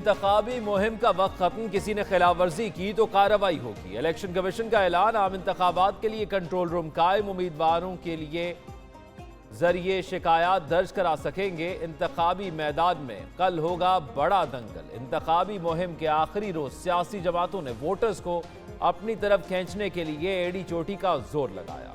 इंतखाबी मुहिम का वक्त खत्म, किसी ने खिलाफ वर्जी की तो कार्रवाई होगी। इलेक्शन कमीशन का ऐलान, आम इंतखाबात के लिए कंट्रोल रूम कायम, उम्मीदवारों के लिए जरिए शिकायत दर्ज करा सकेंगे। इंतखाबी मैदान में कल होगा बड़ा दंगल। इंतखाबी मुहिम के आखिरी रोज सियासी जमातों ने वोटर्स को अपनी तरफ खींचने के लिए एड़ी चोटी का जोर लगाया।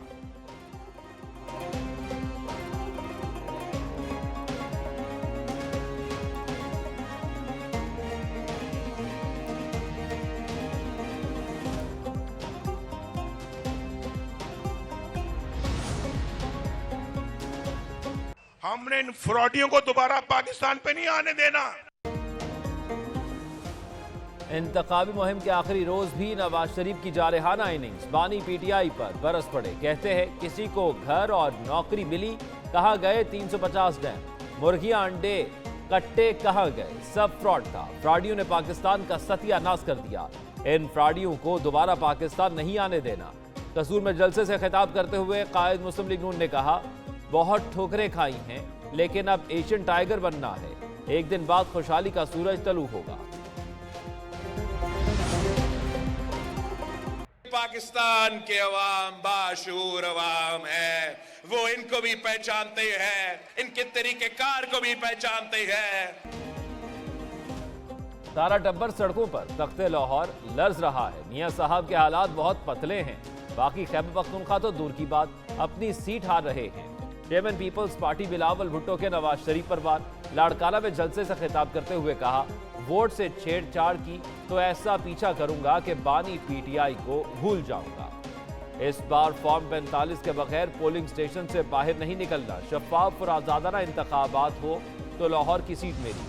हमने इन फ्रॉडियों को दोबारा पाकिस्तान पे नहीं आने देना। इंतखाबी मुहिम के आखिरी रोज भी नवाज शरीफ की जारहाना इनिंग्स। बानी पीटीआई पर बरस पड़े, कहते हैं किसी को घर और नौकरी मिली, कहां गए 350 डैम, मुर्गियां अंडे कट्टे कहां गए, सब फ्रॉड था। फ्रॉडियों ने पाकिस्तान का सत्यानाश कर दिया। इन फ्रॉडियों को दोबारा पाकिस्तान नहीं आने देना। कसूर में जलसे से खिताब करते हुए कायद मुस्लिम लीग नून ने कहा, बहुत ठोकरें खाई हैं, लेकिन अब एशियन टाइगर बनना है। एक दिन बाद खुशहाली का सूरज तलू होगा। पाकिस्तान के अवाम बाशूर अवाम है, वो इनको भी पहचानते हैं, इनके तरीकेकार को भी पहचानते हैं। तारा टब्बर सड़कों पर तख्ते लाहौर लर्ज रहा है। मियां साहब के हालात बहुत पतले हैं, बाकी खैबर पख्तूनख्वा तो दूर की बात, अपनी सीट हार रहे हैं। Chairman People's Party Bilawal Bhutto के नवाज शरीफ पर वार। लाड़काना में जलसे से खिताब करते हुए कहा, वोट से छेड़छाड़ की तो ऐसा पीछा करूंगा कि बानी पीटीआई को भूल जाऊंगा। इस बार फॉर्म 45 के बगैर पोलिंग स्टेशन से बाहर नहीं निकलना। शफाफ और आजादाना इंतखाबात हो तो लाहौर की सीट मेरी।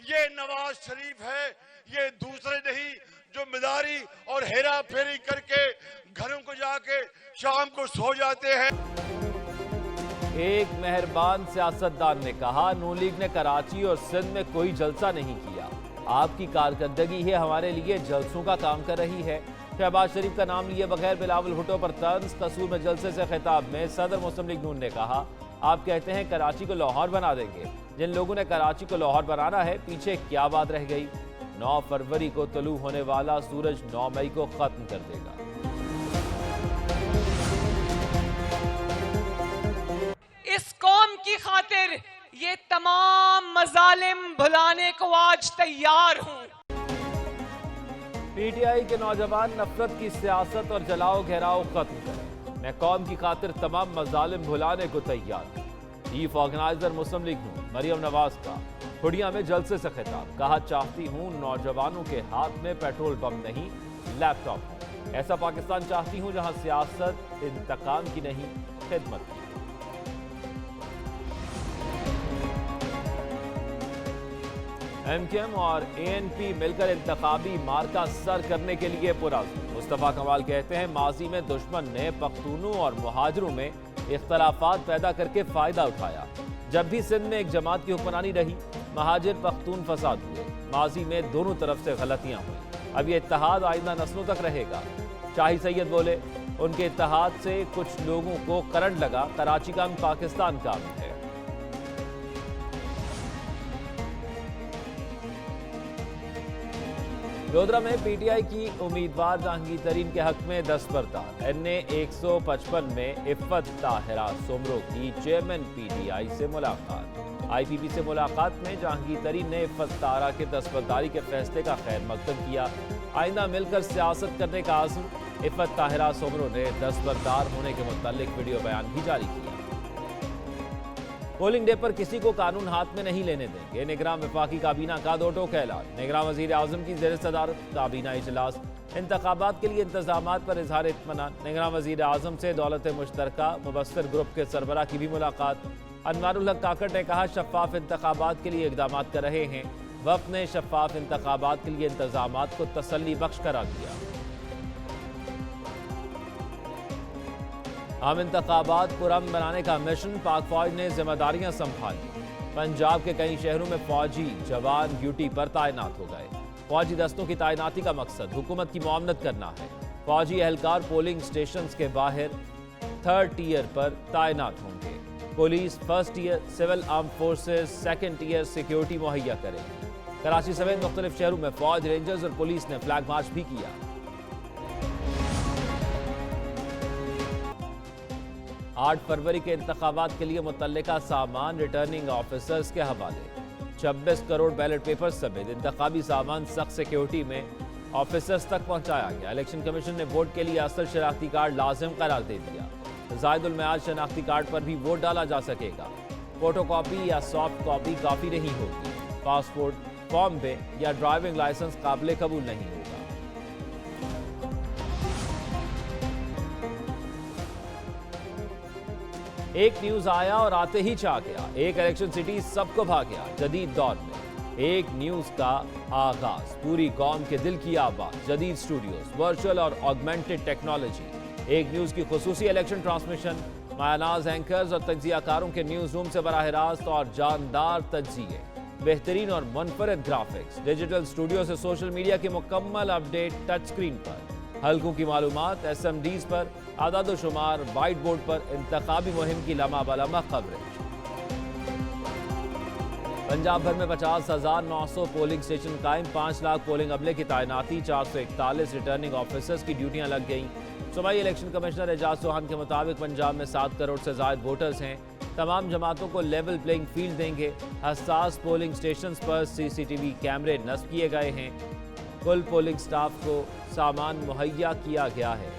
ये नवाज शरीफ है, ये दूसरे नहीं, जो मिदारी और हेरा फेरी करके घरों को जाके शाम को सो जाते हैं। एक मेहरबान सियासतदान ने कहा, नून लीग ने कराची और सिंध में कोई जलसा नहीं किया। आपकी कारकर्दगी ही हमारे लिए जलसों का काम कर रही है। शहबाज शरीफ का नाम लिए बगैर बिलावल भुट्टो पर तंज। कसूर में जलसे से खिताब में सदर मुस्लिम लीग नून ने कहा, आप कहते हैं कराची को लाहौर बना देंगे। जिन लोगों ने कराची को लाहौर बनाना है, पीछे क्या बात रह गई। 9 फरवरी को तलू होने वाला सूरज 9 मई को खत्म कर देगा। इस कौम की खातिर ये तमाम मजालिम भुलाने को आज तैयार हूं। पीटीआई के नौजवान नफरत की सियासत और जलाओ घेराव खत्म करें। मैं कौम की खातिर तमाम मजालिम भुलाने को तैयार हूं। चीफ ऑर्गेनाइजर मुस्लिम लीग नून मरियम नवाज का खुड़िया में जलसे से खिताब। कहा, चाहती हूं नौजवानों के हाथ में पेट्रोल बम नहीं लैपटॉप हो। ऐसा पाकिस्तान चाहती हूं जहां सियासत इंतकाम की नहीं, खिदमत की। एमकेएम और एएनपी मिलकर इंतखाबी मार्का सर करने के लिए पुरअज़्म। मुस्तफा कमाल कहते हैं, माजी में दुश्मन ने पख्तूनों और मुहाजिरों में इख्तलाफात पैदा करके फायदा उठाया। जब भी सिंध में एक जमात की हुक्मरानी रही, महाजिर पख्तून फसाद हुए। माजी में दोनों तरफ से गलतियां हुई। अब ये इत्तेहाद आइंदा नस्लों तक रहेगा। शाही सैयद बोले, उनके इत्तेहाद से कुछ लोगों को करंट लगा। कराची का पाकिस्तान का है। लोधरा में पीटीआई की उम्मीदवार जहांगीर तरीन के हक में दस्तबरदार। एनए 155 में इफ़्फ़त ताहिरा सोमरो की चेयरमैन पीटीआई से मुलाकात। आईपीपी से मुलाकात में जहांगीर तरीन ने इफ़्फ़त ताहिरा के दस्तबरदारी के फैसले का खैर मकदम किया। आइंदा मिलकर सियासत करने का आज़म। इफ़्फ़त ताहिरा सोमरो ने दस्तबरदार होने के मुतालिक वीडियो बयान भी जारी किया। पोलिंग डे पर किसी को कानून हाथ में नहीं लेने देंगे। निगरान वफाकी काबीना का 2 टोक ऐलान। निगरान वज़ीर आज़म की ज़ेर सदारत काबीना इजलास। इंतखाबात के लिए इंतजामात पर इजहार इत्मीनान। निगरान वज़ीर आज़म से दौलत मुश्तरका मुबस्सिर ग्रुप के सरबराह की भी मुलाकात। अनवारुल हक काकड़ ने कहा, शफाफ इंतखाबात के लिए इक़दामात कर रहे हैं। वफ़द ने शफाफ इंतखाबात के लिए इंतजामात को तसल्ली बख्श करार दिया। आम इंतखाबात पुरअमन बनाने का मिशन, पाक फौज ने जिम्मेदारियां संभाली। पंजाब के कई शहरों में फौजी जवान ड्यूटी पर तैनात हो गए। फौजी दस्तों की तैनाती का मकसद हुकूमत की मुआवनत करना है। फौजी एहलकार पोलिंग स्टेशन के बाहर 3rd टियर पर तैनात होंगे। Police first year civil arm forces second year security मुहैया करेगी। कराची समेत मुख्तलिफ शहरों में फौज, रेंजर्स और पुलिस ने फ्लैग मार्च भी किया। 8 फरवरी के इंतखाबात के लिए मुतल्लिका सामान रिटर्निंग ऑफिसर्स के हवाले। 26 करोड़ बैलेट पेपर समेत इंतखाबी सामान सख्त सिक्योरिटी में ऑफिसर्स तक पहुंचाया गया। इलेक्शन कमीशन ने वोट के लिए असल शनाख्ती कार्ड लाजिम करार दे दिया। ज़ायदुल मियाद शनाख्ती कार्ड पर भी वोट डाला जा सकेगा। फोटो कॉपी या सॉफ्ट कॉपी काफ़ी नहीं होगी। पासपोर्ट, फॉर्म पे या ड्राइविंग लाइसेंस काबिल कबूल नहीं होगा। एक न्यूज आया और आते ही छा गया। एक इलेक्शन सिटी सबको भा गया। जदीद दौर में एक न्यूज का आगाज, पूरी कौम के दिल की आवाज। जदीद स्टूडियोज, वर्चुअल और ऑगमेंटेड टेक्नोलॉजी, एक न्यूज की खुसूसी इलेक्शन ट्रांसमिशन, मायानाज एंकर्स और तज्जियाकारों के न्यूज रूम से बराह रास्त और जानदार तज्जिए, बेहतरीन और मुनफरद ग्राफिक्स, डिजिटल स्टूडियो से सोशल मीडिया की मुकम्मल अपडेट टच स्क्रीन पर, हल्कों की मालूमात SMDs पर, आदाद शुमार वाइट बोर्ड पर, इंतखाबी मुहिम की लम्हा बलम्हा कवरेज। पंजाब भर में 50,900 पोलिंग स्टेशन कायम, 5 लाख पोलिंग अमले की तैनाती, 441 रिटर्निंग ऑफिसर्स की ड्यूटियां लग गईं। सूबाई इलेक्शन कमिश्नर एजाज चौहान के मुताबिक पंजाब में 7 करोड़ से ज्यादा वोटर्स हैं। तमाम जमातों को लेवल प्लेइंग फील्ड देंगे। हसास पोलिंग स्टेशंस पर CCTV कैमरे नस्ब किए गए हैं। कुल पोलिंग स्टाफ को सामान मुहैया किया गया है।